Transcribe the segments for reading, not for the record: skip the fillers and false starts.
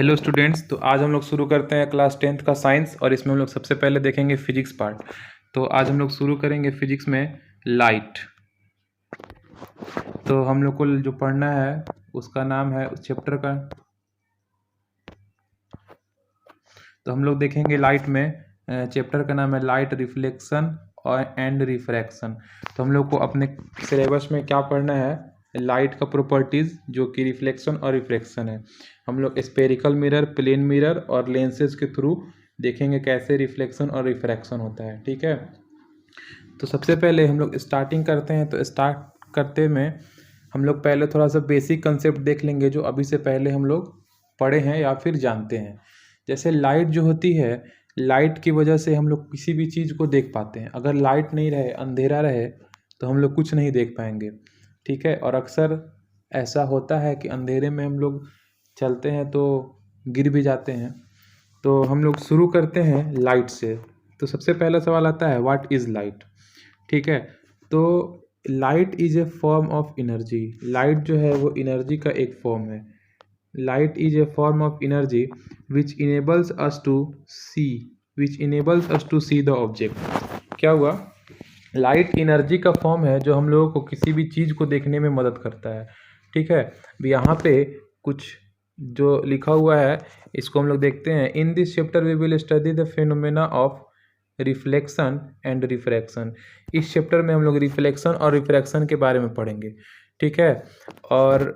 Hello students. तो आज हम लोग शुरू करते हैं क्लास 10th का साइंस, और इसमें हम लोग सबसे पहले देखेंगे फिजिक्स पार्ट। तो आज हम लोग शुरू करेंगे फिजिक्स में लाइट। तो हम लोग को जो पढ़ना है उसका नाम है उस चैप्टर का। तो हम लोग देखेंगे लाइट में, चैप्टर का नाम है लाइट रिफ्लेक्शन और एंड रिफ्रैक्शन। तो हम लोग को अपने सिलेबस में क्या पढ़ना है, लाइट का प्रॉपर्टीज़ जो कि रिफ्लेक्शन और रिफ्रैक्शन है। हम लोग स्पेरिकल मिरर, प्लेन मिरर और लेंसेज के थ्रू देखेंगे कैसे रिफ्लेक्शन और रिफ्रैक्शन होता है। ठीक है, तो सबसे पहले हम लोग स्टार्टिंग करते हैं। तो स्टार्ट करते में हम लोग पहले थोड़ा सा बेसिक कंसेप्ट देख लेंगे जो अभी से पहले हम लोग पढ़े हैं या फिर जानते हैं। जैसे लाइट जो होती है, लाइट की वजह से हम लोग किसी भी चीज़ को देख पाते हैं। अगर लाइट नहीं रहे, अंधेरा रहे, तो हम लोग कुछ नहीं देख पाएंगे। ठीक है, और अक्सर ऐसा होता है कि अंधेरे में हम लोग चलते हैं तो गिर भी जाते हैं। तो हम लोग शुरू करते हैं लाइट से। तो सबसे पहला सवाल आता है, व्हाट इज़ लाइट। ठीक है, तो light is a form of energy. Light जो है वो एनर्जी का एक फॉर्म है। Light is a form of energy which enables us to see the object. क्या हुआ, लाइट एनर्जी का फॉर्म है जो हम लोगों को किसी भी चीज़ को देखने में मदद करता है। ठीक है, यहाँ पे कुछ जो लिखा हुआ है इसको हम लोग देखते हैं। In this chapter we will study the phenomena of reflection and refraction. इस चैप्टर में हम लोग रिफ्लेक्शन और रिफ्रैक्शन के बारे में पढ़ेंगे। ठीक है, और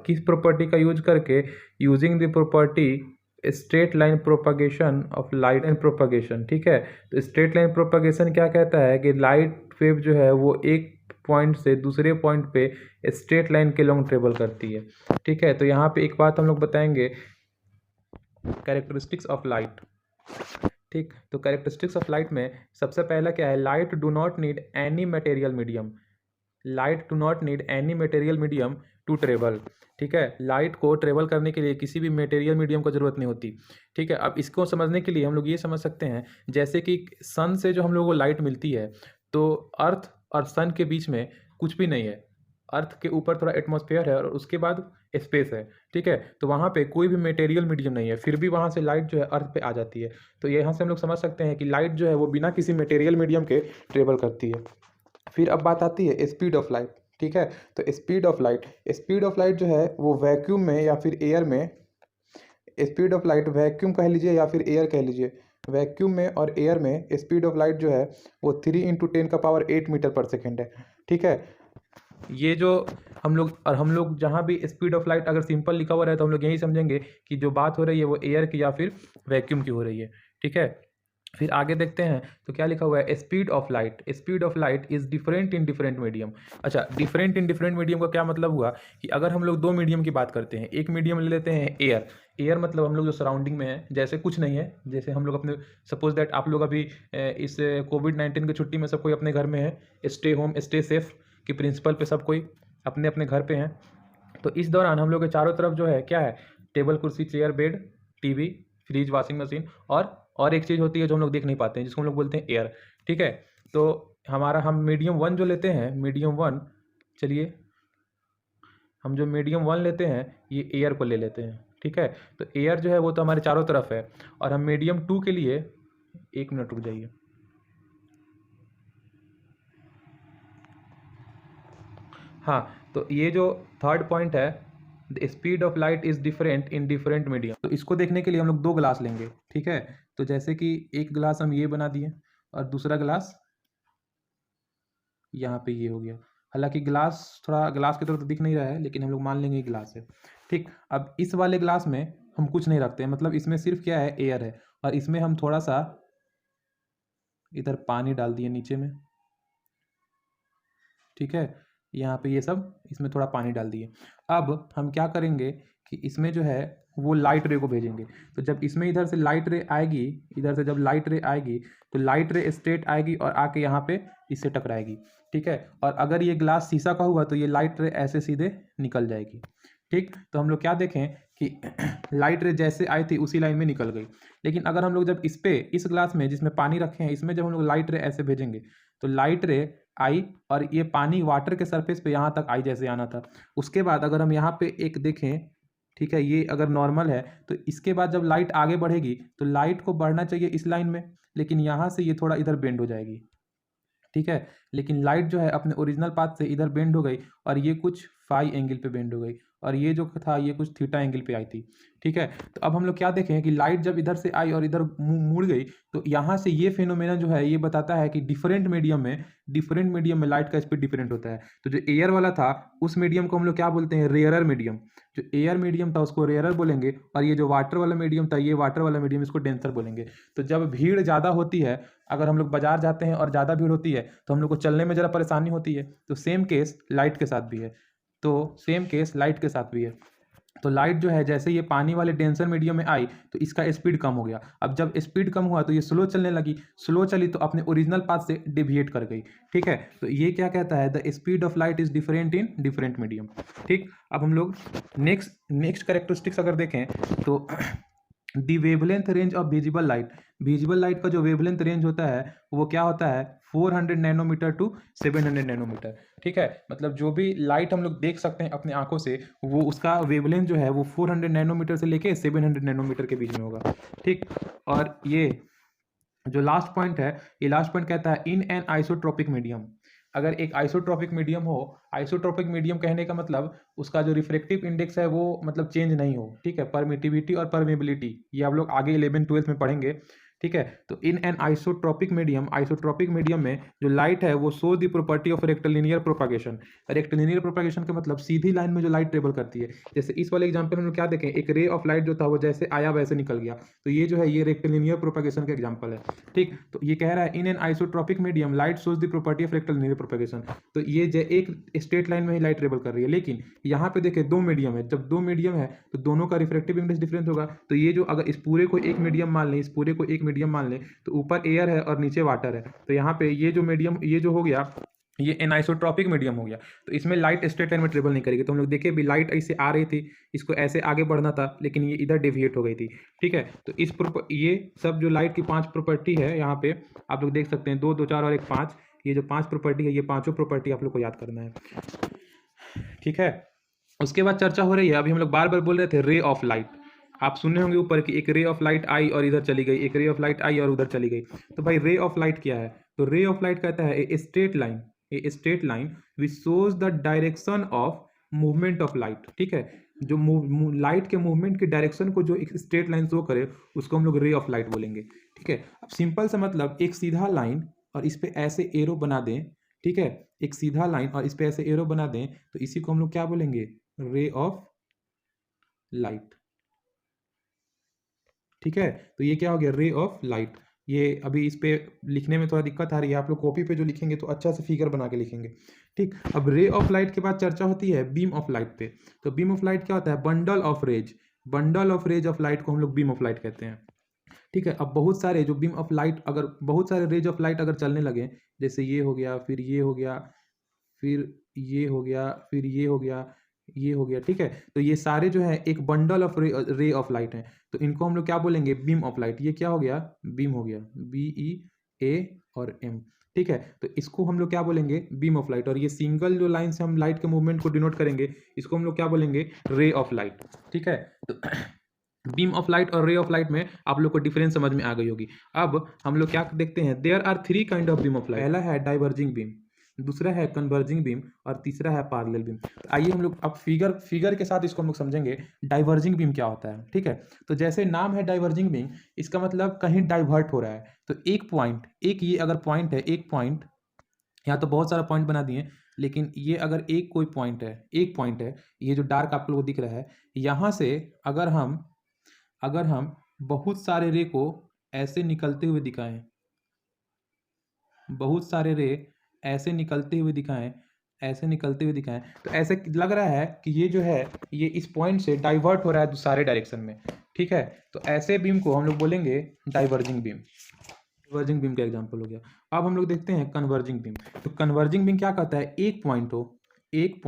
किस प्रॉपर्टी का यूज करके, using the property straight line propagation of light and propagation. ठीक है, तो स्ट्रेट लाइन प्रोपागेशन क्या कहता है कि लाइट वेव जो है वो एक पॉइंट से दूसरे पॉइंट पे स्ट्रेट लाइन के लॉन्ग ट्रेवल करती है। ठीक है, तो यहाँ पे एक बात हम लोग बताएंगे, कैरेक्टरिस्टिक्स ऑफ लाइट। ठीक, तो कैरेक्टरिस्टिक्स ऑफ लाइट में सबसे पहला क्या है, light do not need any material medium. Light do not need any material medium to travel. ठीक है, लाइट को ट्रेवल करने के लिए किसी भी मटेरियल मीडियम को ज़रूरत नहीं होती। ठीक है, अब इसको समझने के लिए हम लोग ये समझ सकते हैं, जैसे कि सन से जो हम लोगों को लाइट मिलती है, तो अर्थ और सन के बीच में कुछ भी नहीं है। अर्थ के ऊपर थोड़ा एटमॉस्फेयर है और उसके बाद स्पेस है। ठीक है, तो वहाँ पे कोई भी मटेरियल मीडियम नहीं है, फिर भी वहाँ से लाइट जो है अर्थ पे आ जाती है। तो यहाँ से हम लोग समझ सकते हैं कि लाइट जो है वो बिना किसी मटेरियल मीडियम के ट्रेवल करती है। फिर अब बात आती है स्पीड ऑफ लाइट। ठीक है, तो स्पीड ऑफ लाइट जो है वो वैक्यूम में या फिर एयर में, स्पीड ऑफ लाइट वैक्यूम कह लीजिए या फिर एयर कह लीजिए, वैक्यूम में और एयर में स्पीड ऑफ लाइट जो है वो 3 × 10⁸ मीटर पर सेकेंड है। ठीक है, ये जो हम लोग जहाँ भी स्पीड ऑफ लाइट अगर सिंपल लिखा हुआ रहे तो हम लोग यही समझेंगे कि जो बात हो रही है वो एयर की या फिर वैक्यूम की हो रही है। ठीक है, फिर आगे देखते हैं तो क्या लिखा हुआ है, speed of light is different in different medium. अच्छा, डिफरेंट इन डिफरेंट मीडियम का क्या मतलब हुआ कि अगर हम लोग दो मीडियम की बात करते हैं, एक मीडियम ले लेते हैं एयर। एयर मतलब हम लोग जो सराउंडिंग में है, जैसे कुछ नहीं है, जैसे हम लोग अपने, सपोज दैट आप लोग अभी इस कोविड-19 की छुट्टी में सब कोई अपने घर में है, स्टे होम स्टे सेफ की प्रिंसिपल पे सब कोई अपने अपने घर पे हैं। तो इस दौरान हम लोग के चारों तरफ जो है क्या है, टेबल कुर्सी chair bed TV fridge washing machine, और एक चीज़ होती है जो हम लोग देख नहीं पाते हैं जिसको हम लोग बोलते हैं एयर। ठीक है, तो हम मीडियम वन जो लेते हैं, मीडियम वन, चलिए हम जो मीडियम वन लेते हैं ये एयर को ले लेते हैं। ठीक है, तो एयर जो है वो तो हमारे चारों तरफ है, और हम मीडियम टू के लिए, एक मिनट रुक जाइए, हाँ, तो ये जो थर्ड पॉइंट है, the speed of light is different in different medium. तो इसको देखने के लिए हम लोग दो ग्लास लेंगे। ठीक है, तो जैसे कि एक ग्लास हम ये बना दिए और दूसरा ग्लास यहाँ पे ये हो गया। हालांकि ग्लास थोड़ा ग्लास की तरफ तो दिख नहीं रहा है, लेकिन हम लोग मान लेंगे ग्लास है। ठीक, अब इस वाले ग्लास में हम कुछ नहीं रखते हैं, मतलब इसमें सिर्फ क्या है, एयर है, और इसमें हम थोड़ा सा इधर पानी डाल दिए नीचे में। ठीक है, यहाँ पे ये सब इसमें थोड़ा पानी डाल दिए। अब हम क्या करेंगे कि इसमें जो है वो लाइट रे को भेजेंगे। तो जब इसमें इधर से लाइट रे आएगी, इधर से जब लाइट रे आएगी तो लाइट रे स्ट्रेट आएगी और आके यहाँ पे इससे टकराएगी। ठीक है, और अगर ये ग्लास शीशा का हुआ तो ये लाइट रे ऐसे सीधे निकल जाएगी। ठीक, तो हम लोग क्या देखें कि लाइट रे जैसे आई थी उसी लाइन में निकल गई। लेकिन अगर हम लोग जब इस ग्लास में जिसमें पानी रखे हैं, इसमें जब हम लोग लाइट रे ऐसे भेजेंगे तो लाइट रे आई और ये पानी वाटर के सरफेस पे यहाँ तक आई जैसे आना था। उसके बाद अगर हम यहाँ पे एक देखें ठीक है, ये अगर नॉर्मल है तो इसके बाद जब लाइट आगे बढ़ेगी तो लाइट को बढ़ना चाहिए इस लाइन में, लेकिन यहाँ से ये थोड़ा इधर बेंड हो जाएगी। ठीक है, लेकिन लाइट जो है अपने ओरिजिनल पाथ से इधर बेंड हो गई और ये कुछ फाई एंगल पे बेंड हो गई, और ये जो था ये कुछ थीटा एंगल पे आई थी। ठीक है, तो अब हम लोग क्या देखें कि लाइट जब इधर से आई और इधर मुड़ गई, तो यहाँ से ये फेनोमेना जो है ये बताता है कि डिफरेंट मीडियम में लाइट का स्पीड डिफरेंट होता है। तो जो एयर वाला था उस मीडियम को हम लोग क्या बोलते हैं, रेयरर मीडियम। जो एयर मीडियम था उसको रेयरर बोलेंगे, और ये जो वाटर वाला मीडियम था, ये वाटर वाला मीडियम, इसको डेंसर बोलेंगे। तो जब भीड़ ज़्यादा होती है, अगर हम लोग बाजार जाते हैं और ज़्यादा भीड़ होती है तो हम लोग को चलने में ज़रा परेशानी होती है, तो सेम केस लाइट के साथ भी है। तो लाइट जो है जैसे ये पानी वाले डेंसर मीडियम में आई तो इसका स्पीड कम हो गया। अब जब स्पीड कम हुआ तो ये स्लो चलने लगी, स्लो चली तो अपने ओरिजिनल पाथ से डिविएट कर गई। ठीक है, तो ये क्या कहता है, the speed of light is different in different medium. ठीक, अब हम लोग नेक्स्ट कैरेक्टरिस्टिक्स अगर देखें तो the wavelength range of visible light का जो वेवलेंथ रेंज होता है वो क्या होता है, 400 नैनोमीटर टू 700 नैनोमीटर। ठीक है, मतलब जो भी लाइट हम लोग देख सकते हैं अपने आंखों से, वो उसका वेवलेंथ जो है वो 400 नैनोमीटर से लेके 700 नैनोमीटर के बीच में होगा। ठीक, और ये जो लास्ट पॉइंट है, ये लास्ट पॉइंट कहता है इन एन आइसोट्रोपिक मीडियम। अगर एक आइसोट्रोपिक मीडियम हो, आइसोट्रोपिक मीडियम कहने का मतलब उसका जो रिफ्रैक्टिव इंडेक्स है वो मतलब चेंज नहीं हो। ठीक है, परमिटिविटी और परमेबिलिटी ये आप लोग आगे 11th-12th में पढ़ेंगे। ठीक है, तो इन एन आइसोट्रोपिक मीडियम में जो लाइट है वो show the property of rectilinear propagation. Rectilinear propagation का मतलब सीधी लाइन में जो लाइट ट्रेवल करती है। जैसे इस वाले एग्जांपल में हम लोग क्या देखें, एक रे ऑफ लाइट जो था वो जैसे आया वैसे निकल गया, तो ये जो है ये रेक्टिलिनियर प्रोपागेशन का एग्जांपल है। ठीक, तो ये कह रहा है in an isotropic medium light shows the property of rectilinear propagation. तो ये एक स्ट्रेट लाइन में ही लाइट ट्रेवल कर रही है, लेकिन यहाँ पे देखिए दो मीडियम है, जब दो मीडियम है तो दोनों का रिफ्रैक्टिव इंडेक्स डिफरेंस होगा। तो ये जो अगर इस पूरे को एक मीडियम मान लें, तो ऊपर एयर है और नीचे वाटर है, तो यहाँ पे ये जो मीडियम, ये जो हो गया ये एनाइसोट्रॉपिक मीडियम हो गया। तो इसमें लाइट स्ट्रेट लाइन में ट्रेवल नहीं करेगी। तो हम लोग देखे भी लाइट ऐसे आ रही थी, इसको ऐसे आगे बढ़ना था, लेकिन ये इधर डेविएट हो गई थी। ठीक है, तो ये सब जो लाइट की 5 प्रॉपर्टी है यहाँ पे आप लोग देख सकते हैं, 2, 2, 4 और 1, 5। ये जो 5 प्रॉपर्टी है, ये पांचों प्रॉपर्टी आप लोग को याद करना है। ठीक है, उसके बाद चर्चा हो रही है, अभी हम लोग बार बार बोल रहे थे रे ऑफ लाइट। आप सुने होंगे ऊपर कि एक रे ऑफ लाइट आई और इधर चली गई, एक रे ऑफ लाइट आई और उधर चली गई। तो भाई रे ऑफ लाइट क्या है, तो रे ऑफ लाइट कहता है a straight line which shows the direction of movement of light. ठीक है, जो लाइट के मूवमेंट की डायरेक्शन को जो एक स्ट्रेट लाइन शो करे उसको हम लोग रे ऑफ लाइट बोलेंगे। ठीक है, अब सिंपल सा मतलब एक सीधा लाइन और इस पे ऐसे एरो बना दें। ठीक है, एक सीधा लाइन और इस पे ऐसे एरो बना दें, तो इसी को हम लोग क्या बोलेंगे, रे ऑफ लाइट। ठीक है, तो ये क्या हो गया, रे ऑफ लाइट। ये अभी इस पे लिखने में थोड़ा दिक्कत आ रही है, आप लोग कॉपी पे जो लिखेंगे तो अच्छा से फिगर बना के लिखेंगे। ठीक, अब रे ऑफ लाइट के बाद चर्चा होती है बीम ऑफ लाइट पे। तो बीम ऑफ लाइट क्या होता है, bundle of rays of light को हम लोग बीम ऑफ लाइट कहते हैं। ठीक है, अब बहुत सारे जो बीम ऑफ लाइट, अगर बहुत सारे रेज ऑफ लाइट अगर चलने लगे, जैसे ये हो गया, फिर ये हो गया, फिर ये हो गया, फिर ये हो गया, ये हो गया। ठीक है, तो ये सारे जो है एक bundle of ray of light है, तो इनको हम लोग क्या बोलेंगे, बीम ऑफ लाइट। ये क्या हो गया, बीम हो गया, BE और M। ठीक है, तो इसको हम लोग क्या बोलेंगे, बीम ऑफ लाइट। और ये सिंगल जो लाइन से हम लाइट के मूवमेंट को डिनोट करेंगे, इसको हम लोग क्या बोलेंगे, रे ऑफ लाइट। ठीक है, तो बीम ऑफ लाइट और रे ऑफ लाइट में आप लोग को डिफरेंस समझ में आ गई होगी। अब हम लोग क्या देखते हैं, there are 3 kind of beam of light. पहला है डाइवर्जिंग बीम, दूसरा है कन्वर्जिंग बीम और तीसरा है पैरेलल बीम। तो आइए हम लोग अब फिगर के साथ इसको हम लोग समझेंगे डाइवर्जिंग बीम क्या होता है। ठीक है, तो जैसे नाम है डाइवर्जिंग बीम, इसका मतलब कहीं डाइवर्ट हो रहा है। तो एक पॉइंट, एक ये अगर पॉइंट है, एक पॉइंट, यहाँ तो बहुत सारा पॉइंट बना दिए, लेकिन ये अगर एक कोई पॉइंट है, एक पॉइंट है, ये जो डार्क आप लोगों को दिख रहा है, यहाँ से अगर हम बहुत सारे रे को ऐसे निकलते हुए दिखाएं, बहुत सारे रे ऐसे निकलते हुए दिखाएं, तो ऐसे लग रहा है कि ये जो है ये इस पॉइंट से डाइवर्ट हो रहा है सारे डायरेक्शन में। ठीक है, तो ऐसे बीम को हम लोग बोलेंगे डाइवर्जिंग बीम। डाइवर्जिंग बीम का एग्जांपल हो गया। अब हम लोग देखते हैं कन्वर्जिंग बीम। तो कन्वर्जिंग बीम क्या कहता है, एक पॉइंट हो, एक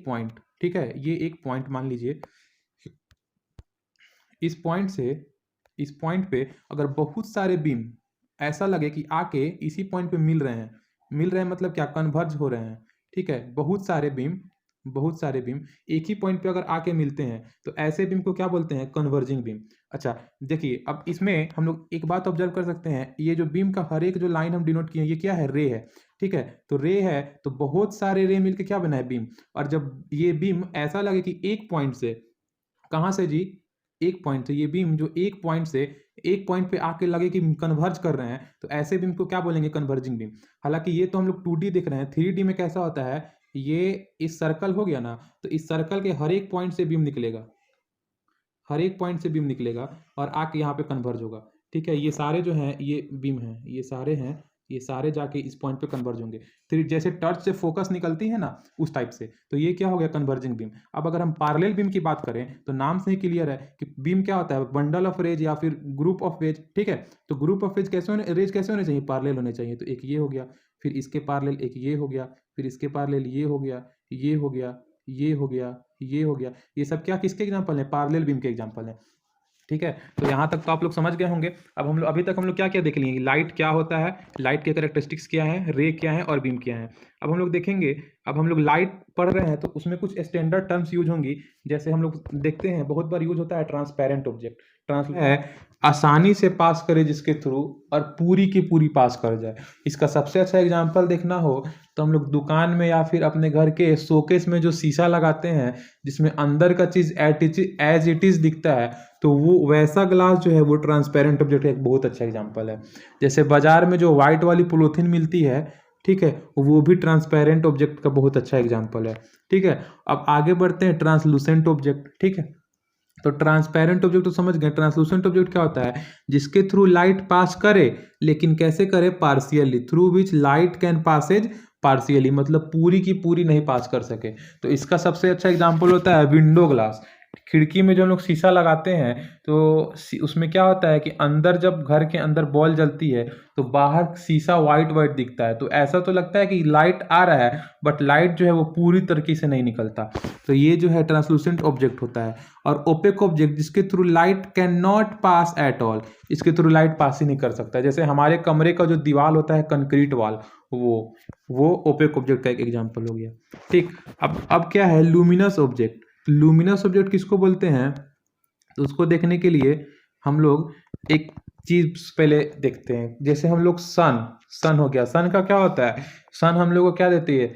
पॉइंट। ठीक है, ये एक पॉइंट मान लीजिए, इस पॉइंट पे अगर बहुत सारे बीम ऐसा लगे कि आके इसी पॉइंट पे मिल रहे हैं मतलब क्या, कन्वर्ज हो रहे हैं। ठीक है, बहुत सारे बीम बहुत सारे बीम एक ही पॉइंट पे अगर आके मिलते हैं तो ऐसे बीम को क्या बोलते हैं, कन्वर्जिंग बीम। अच्छा देखिए, अब इसमें हम लोग एक बात ऑब्जर्व कर सकते हैं, ये जो बीम का हर एक जो लाइन हम डिनोट किए ये क्या है, रे है। ठीक है, तो रे है तो बहुत सारे रे मिलके क्या बना है, बीम। और जब ये बीम ऐसा लगे कि एक पॉइंट से, कहाँ से जी, एक पॉइंट से, ये बीम जो एक पॉइंट से एक पॉइंट पे आके लगे कि कन्वर्ज कर रहे हैं, तो ऐसे बीम को क्या बोलेंगे, कन्वर्जिंग बीम। हालांकि ये तो हम लोग 2D देख रहे हैं, 3D में कैसा होता है, ये इस सर्कल हो गया ना, तो इस सर्कल के हर एक पॉइंट से बीम निकलेगा, हर एक पॉइंट से बीम निकलेगा और आके यहाँ पे कन्वर्ज होगा। ठीक है, ये सारे जो हैं ये बीम हैं, ये सारे हैं, ये सारे जाके इस पॉइंट पे कन्वर्ज होंगे। फिर जैसे टर्च से फोकस निकलती है ना, उस टाइप से, तो ये क्या हो गया, कन्वर्जिंग बीम। अब अगर हम पैरेलल बीम की बात करें तो नाम से ही क्लियर है कि बीम क्या होता है, बंडल ऑफ रेज या फिर ग्रुप ऑफ रेज। ठीक है, तो ग्रुप ऑफ रेज कैसे होने चाहिए, पैरेलल होने चाहिए। तो एक ये हो गया, फिर इसके पैरेलल एक ये हो गया, फिर इसके पैरेलल ये हो गया, ये हो गया, ये हो गया, ये हो गया। ये सब क्या किसके एग्जांपल हैं, पैरेलल बीम के एग्जांपल हैं। ठीक है, तो यहाँ तक तो आप लोग समझ गए होंगे। अब हम लोग अभी तक हम लोग क्या क्या देख लिए, लाइट क्या होता है, लाइट के कैरेक्टरिस्टिक्स क्या है, रे क्या है और बीम क्या है। अब हम लोग देखेंगे, अब हम लोग लाइट पढ़ रहे हैं तो उसमें कुछ स्टैंडर्ड टर्म्स यूज होंगी। जैसे हम लोग देखते हैं बहुत बार यूज होता है ट्रांसपेरेंट ऑब्जेक्ट। ट्रांस है आसानी से पास करे जिसके थ्रू, और पूरी की पूरी पास कर जाए। इसका सबसे अच्छा एग्जांपल देखना हो तो हम लोग दुकान में या फिर अपने घर के शोकेस में जो शीशा लगाते हैं, जिसमें अंदर का चीज एज इट इज दिखता है, तो वो वैसा ग्लास जो है वो ट्रांसपेरेंट ऑब्जेक्ट का एक बहुत अच्छा एग्जांपल है। जैसे बाजार में जो व्हाइट वाली पॉलीथीन मिलती है, ठीक है, वो भी ट्रांसपेरेंट ऑब्जेक्ट का बहुत अच्छा एग्जांपल है। ठीक है, अब आगे बढ़ते हैं, ट्रांसलूसेंट ऑब्जेक्ट। ठीक है, तो ट्रांसपेरेंट ऑब्जेक्ट तो समझ गए। ट्रांसलूसेंट ऑब्जेक्ट क्या होता है, जिसके थ्रू लाइट पास करे, लेकिन कैसे करे, partially, through which light can passes partially, मतलब पूरी की पूरी नहीं पास कर सके। तो इसका सबसे अच्छा एग्जांपल होता है विंडो ग्लास। खिड़की में जो हम लोग शीशा लगाते हैं तो उसमें क्या होता है कि अंदर जब घर के अंदर बॉल जलती है तो बाहर शीशा वाइट वाइट दिखता है, तो ऐसा तो लगता है कि लाइट आ रहा है, बट लाइट जो है वो पूरी तरीके से नहीं निकलता। तो ये जो है ट्रांसलूसेंट ऑब्जेक्ट होता है। और ओपेक ऑब्जेक्ट, जिसके through light can not pass at all, इसके थ्रू लाइट पास ही नहीं कर सकता। जैसे हमारे कमरे का जो दीवार होता है, कंक्रीट वाल, वो ओपेक ऑब्जेक्ट का एक एग्जांपल हो गया। ठीक, अब क्या है, लूमिनस ऑब्जेक्ट। लूमिनस ऑब्जेक्ट किसको बोलते हैं, तो उसको देखने के लिए हम लोग एक चीज पहले देखते हैं। जैसे हम लोग सन हो गया, सन का क्या होता है, सन हम लोग को क्या देती है,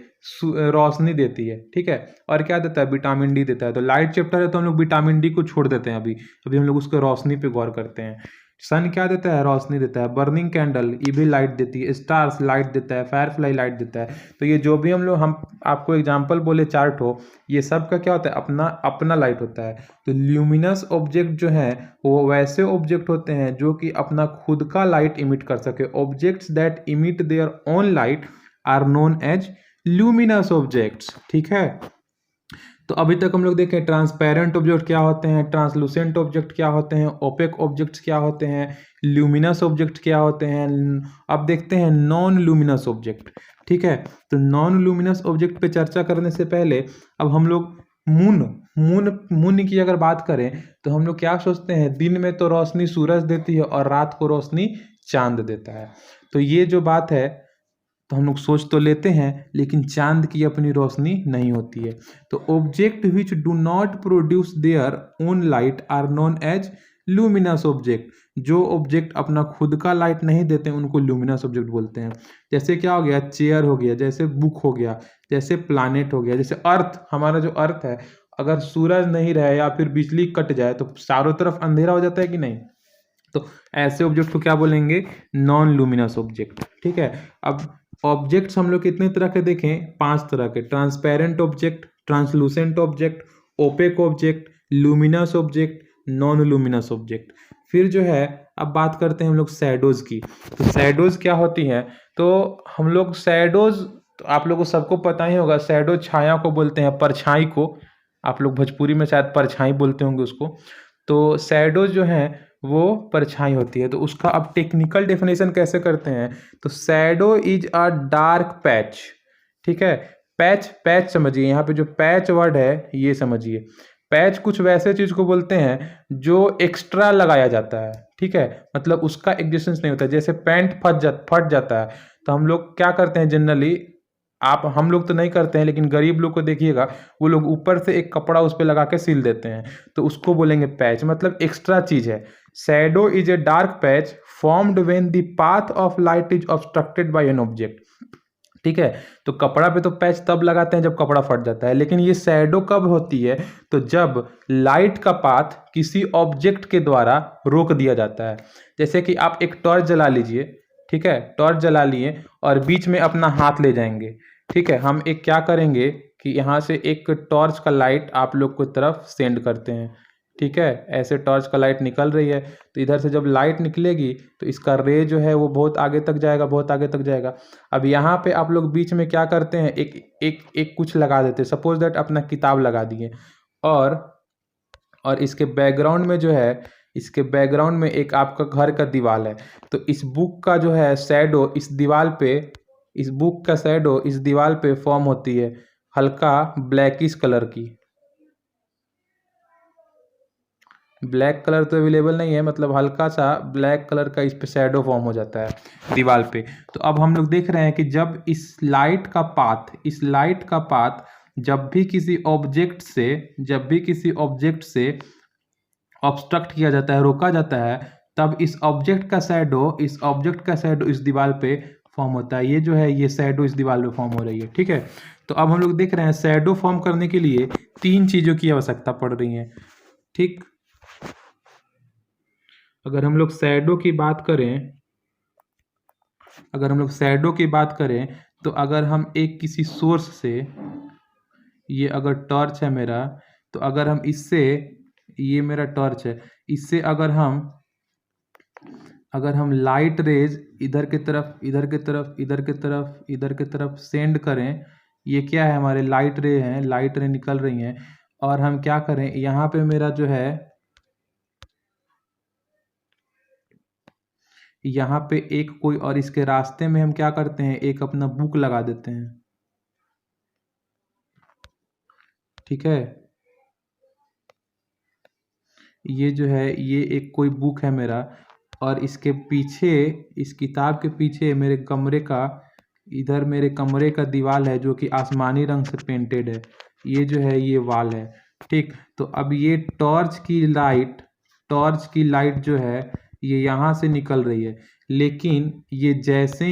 रोशनी देती है। ठीक है, और क्या देता है, विटामिन डी देता है। तो लाइट चैप्टर है तो हम लोग विटामिन डी को छोड़ देते हैं, अभी अभी हम लोग उसको रोशनी पे गौर करते हैं। सन क्या देता है, रोशनी देता है। बर्निंग कैंडल ये भी लाइट देती है। स्टार्स लाइट देता है। फायरफ्लाई लाइट देता है। तो ये जो भी हम आपको एग्जांपल बोले चार्ट हो, ये सब का क्या होता है, अपना अपना लाइट होता है। तो ल्यूमिनस ऑब्जेक्ट जो है वो वैसे ऑब्जेक्ट होते हैं जो कि अपना खुद का लाइट इमिट कर सके। Objects that emit their own light are known as luminous objects. ठीक है, तो अभी तक हम लोग देखें ट्रांसपेरेंट ऑब्जेक्ट क्या होते हैं, ट्रांसलूसेंट ऑब्जेक्ट क्या होते हैं, ओपेक ऑब्जेक्ट्स क्या होते हैं, ल्यूमिनस ऑब्जेक्ट क्या होते हैं। अब देखते हैं नॉन लूमिनस ऑब्जेक्ट। ठीक है, तो नॉन लूमिनस ऑब्जेक्ट पे चर्चा करने से पहले अब हम लोग मून की अगर बात करें तो हम लोग क्या सोचते हैं, दिन में तो रोशनी सूरज देती है और रात को रोशनी चांद देता है। तो ये जो बात है तो हम लोग सोच तो लेते हैं, लेकिन चांद की अपनी रोशनी नहीं होती है। तो object which do not produce their own light are known as luminous object. जो ऑब्जेक्ट अपना खुद का लाइट नहीं देते उनको लूमिनस ऑब्जेक्ट बोलते हैं। जैसे क्या हो गया, चेयर हो गया, जैसे बुक हो गया, जैसे प्लानेट हो गया, जैसे अर्थ, हमारा जो अर्थ है, अगर सूरज नहीं रहे या फिर बिजली कट जाए तो चारों तरफ अंधेरा हो जाता है कि नहीं। तो ऐसे ऑब्जेक्ट को क्या बोलेंगे, नॉन लूमिनस ऑब्जेक्ट। ठीक है, अब ऑब्जेक्ट्स हम लोग कितने तरह के देखें, 5 तरह के। Transparent object, translucent object, opaque object, luminous object, non luminous object. फिर जो है अब बात करते हैं हम लोग शैडोज की। तो शैडोज क्या होती हैं, तो हम लोग शैडोज, तो आप लोगों को सबको पता ही होगा, शैडो छाया को बोलते हैं, परछाई को। आप लोग भोजपुरी में शायद परछाई बोलते होंगे उसको। तो शैडोज जो हैं वो परछाई होती है। तो उसका अब टेक्निकल डेफिनेशन कैसे करते हैं, तो shadow is a dark patch. ठीक है, पैच समझिए, यहाँ पे जो पैच वर्ड है ये समझिए। पैच कुछ वैसे चीज को बोलते हैं जो एक्स्ट्रा लगाया जाता है। ठीक है, मतलब उसका एग्जिस्टेंस नहीं होता। जैसे पैंट फट जाता है तो हम लोग क्या करते हैं जनरली, आप हम लोग तो नहीं करते हैं, लेकिन गरीब लोग को देखिएगा, वो लोग ऊपर से एक कपड़ा उस पर लगा के सील देते हैं, तो उसको बोलेंगे पैच, मतलब एक्स्ट्रा चीज है। Shadow is a dark patch formed when the path of light is obstructed by an object. ठीक है, तो कपड़ा पे तो पैच तब लगाते हैं जब कपड़ा फट जाता है, लेकिन ये शैडो कब होती है, तो जब लाइट का पाथ किसी ऑब्जेक्ट के द्वारा रोक दिया जाता है। जैसे कि आप एक टॉर्च जला लीजिए, ठीक है, टॉर्च जला लिए और बीच में अपना हाथ ले जाएंगे, ठीक है, हम एक क्या करेंगे कि यहाँ से एक टॉर्च का लाइट आप लोग को तरफ सेंड करते हैं, ठीक है, ऐसे टॉर्च का लाइट निकल रही है, तो इधर से जब लाइट निकलेगी तो इसका रे जो है वो बहुत आगे तक जाएगा, बहुत आगे तक जाएगा। अब यहाँ पे आप लोग बीच में क्या करते हैं, एक एक एक कुछ लगा देते हैं, सपोज दैट अपना किताब लगा दिए, और इसके बैकग्राउंड में जो है, इसके बैकग्राउंड में एक आपका घर का दीवार है, तो इस बुक का जो है शैडो इस दीवार पे, इस बुक का शैडो इस दीवार पे फॉर्म होती है हल्का ब्लैकिश कलर की। ब्लैक कलर तो अवेलेबल नहीं है, मतलब हल्का सा ब्लैक कलर का इस पे शैडो फॉर्म हो जाता है दीवार पे। तो अब हम लोग देख रहे हैं कि जब इस लाइट का पाथ, इस लाइट का पाथ जब भी किसी ऑब्जेक्ट से, जब भी किसी ऑब्जेक्ट से ऑब्स्ट्रक्ट किया जाता है, रोका जाता है, तब इस ऑब्जेक्ट का शैडो, इस ऑब्जेक्ट का शैडो इस दीवार पे फॉर्म होता है। ये जो है ये शैडो इस दीवार पे फॉर्म हो रही है, ठीक है। तो अब हम लोग देख रहे हैं शैडो फॉर्म करने के लिए तीन चीज़ों की आवश्यकता पड़ रही है, ठीक। अगर हम लोग शैडो की बात करें, अगर हम लोग शैडो की बात करें, तो अगर हम एक किसी सोर्स से, ये अगर टॉर्च है मेरा, तो अगर हम इससे, ये मेरा टॉर्च है, इससे अगर हम लाइट रेज इधर की तरफ, इधर की तरफ, इधर की तरफ, इधर की तरफ सेंड करें, ये क्या है, हमारे लाइट रे हैं, लाइट रे निकल रही हैं, और हम क्या करें, यहाँ पे मेरा जो है, यहाँ पे एक कोई, और इसके रास्ते में हम क्या करते हैं, एक अपना बुक लगा देते हैं, ठीक है। ये जो है ये एक कोई बुक है मेरा, और इसके पीछे, इस किताब के पीछे मेरे कमरे का, इधर मेरे कमरे का दीवार है जो कि आसमानी रंग से पेंटेड है, ये जो है ये वाल है, ठीक। तो अब ये टॉर्च की लाइट, टॉर्च की लाइट जो है ये यहाँ से निकल रही है, लेकिन ये जैसे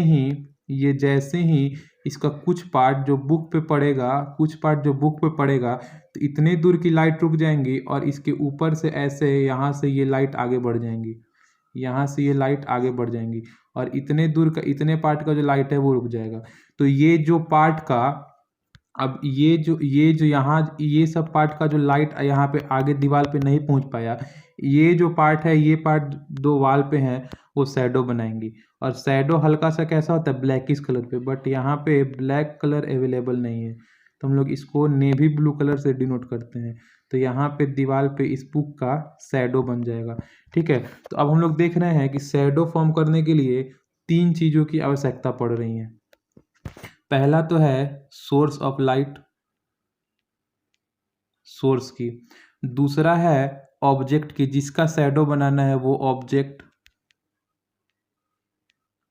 ही इसका कुछ पार्ट जो बुक पे पड़ेगा, कुछ पार्ट जो बुक पे पड़ेगा, तो इतने दूर की लाइट रुक जाएंगी, और इसके ऊपर से ऐसे यहाँ से ये लाइट आगे बढ़ जाएंगी, यहाँ से ये लाइट आगे बढ़ जाएंगी, और इतने दूर का, इतने पार्ट का जो लाइट है वो रुक जाएगा। तो ये जो पार्ट का, अब ये जो यहाँ, ये सब पार्ट का जो लाइट यहाँ पे आगे दीवार पे नहीं पहुँच पाया, ये जो पार्ट है, ये पार्ट दो वाल पे हैं, वो शैडो बनाएंगी। और शैडो हल्का सा कैसा होता है, ब्लैकिश कलर पे, बट यहाँ पे ब्लैक कलर अवेलेबल नहीं है, तो हम लोग इसको नेवी ब्लू कलर से डिनोट करते हैं। तो यहाँ पे दीवार पे इस बुक का शैडो बन जाएगा, ठीक है। तो अब हम लोग देख रहे हैं कि शैडो फॉर्म करने के लिए तीन चीज़ों की आवश्यकता पड़ रही है। पहला तो है सोर्स ऑफ लाइट, सोर्स की। दूसरा है ऑब्जेक्ट की, जिसका शैडो बनाना है वो ऑब्जेक्ट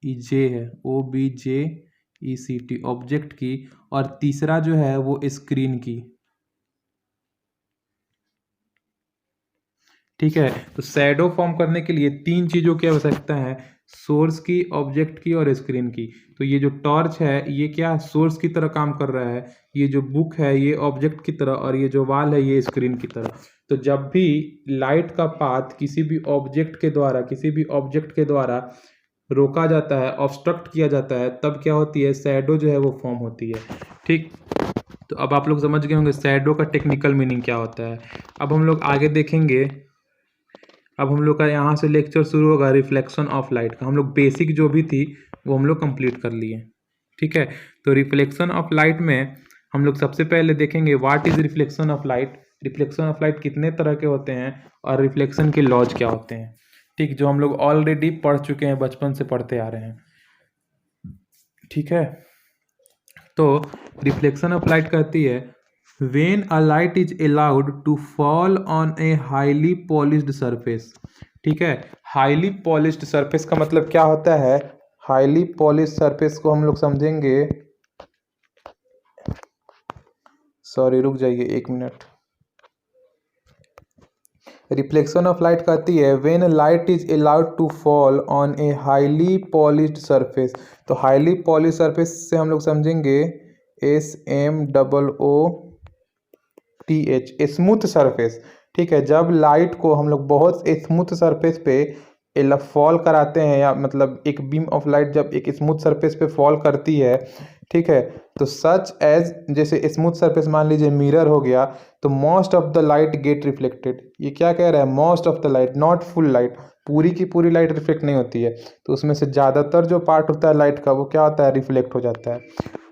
जे है, OBJECT, ऑब्जेक्ट की। और तीसरा जो है वो स्क्रीन की, ठीक है। तो शैडो फॉर्म करने के लिए तीन चीज़ों की आवश्यकता है, सोर्स की, ऑब्जेक्ट की और स्क्रीन की। तो ये जो टॉर्च है ये क्या सोर्स की तरह काम कर रहा है, ये जो बुक है ये ऑब्जेक्ट की तरह, और ये जो वाल है ये स्क्रीन की तरह। तो जब भी लाइट का पाथ किसी भी ऑब्जेक्ट के द्वारा, किसी भी ऑब्जेक्ट के द्वारा रोका जाता है, ऑब्स्ट्रक्ट किया जाता है, तब क्या होती है, शैडो जो है वो फॉर्म होती है, ठीक। तो अब आप लोग समझ गए होंगे शैडो का टेक्निकल मीनिंग क्या होता है। अब हम लोग आगे देखेंगे, अब हम लोग का यहाँ से लेक्चर शुरू होगा रिफ्लेक्शन ऑफ लाइट का। हम लोग बेसिक जो भी थी वो हम लोग कंप्लीट कर लिए, ठीक है। तो रिफ्लेक्शन ऑफ लाइट में हम लोग सबसे पहले देखेंगे what is reflection of light, reflection of light कितने तरह के होते हैं, और रिफ्लेक्शन के लॉज क्या होते हैं, ठीक, जो हम लोग ऑलरेडी पढ़ चुके हैं, बचपन से पढ़ते आ रहे हैं, ठीक है। तो रिफ्लेक्शन ऑफ लाइट कहती है when a light is allowed to fall on a highly polished surface, ठीक है। हाईली पॉलिश्ड सरफेस का मतलब क्या होता है, हाईली पॉलिश सरफेस को हम लोग समझेंगे सॉरी रुक जाइए 1 मिनट। रिफ्लेक्शन ऑफ लाइट कहती है when light is allowed to fall on a highly polished surface. तो हाईली पॉलिश सरफेस से हम लोग समझेंगे SMOOTH, स्मूथ सरफेस। ठीक है, जब लाइट को हम लोग बहुत स्मूथ सरफेस पे फॉल कराते हैं, या मतलब एक बीम ऑफ लाइट जब एक स्मूथ सरफेस पे फॉल करती है, ठीक है, तो सच एज जैसे स्मूथ सरफेस मान लीजिए मिरर हो गया, तो most of the light gate reflected. ये क्या कह रहा है, most of the light, not full light, पूरी की पूरी लाइट रिफ्लेक्ट नहीं होती है, तो उसमें से ज़्यादातर जो पार्ट होता है लाइट का वो क्या होता है, रिफ्लेक्ट हो जाता है।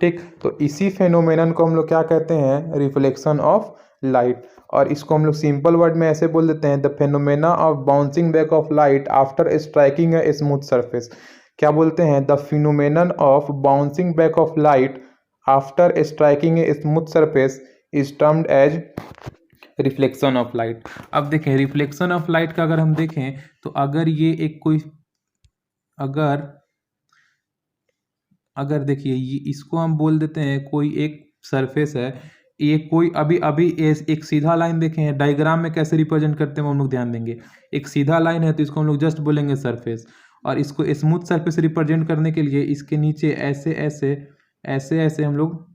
ठीक, तो इसी फेनोमेनन को हम लोग क्या कहते हैं, रिफ्लेक्शन ऑफ लाइट। और इसको हम लोग सिंपल वर्ड में ऐसे बोल देते हैं, the phenomena of bouncing back of light after striking a smooth surface. क्या बोलते हैं, the phenomenon of bouncing back of light after striking a smooth surface is termed as reflection of light. अब देखें रिफ्लेक्शन ऑफ लाइट का अगर हम देखें तो अगर ये एक कोई अगर देखिए ये इसको हम बोल देते हैं कोई एक सरफेस है, ये कोई अभी अभी एक सीधा लाइन देखें डायग्राम में कैसे रिप्रेजेंट करते हैं हम लोग ध्यान देंगे। एक सीधा लाइन है तो इसको हम लोग जस्ट बोलेंगे सरफेस, और इसको स्मूथ सरफेस रिप्रेजेंट करने के लिए इसके नीचे ऐसे ऐसे ऐसे ऐसे हम लोग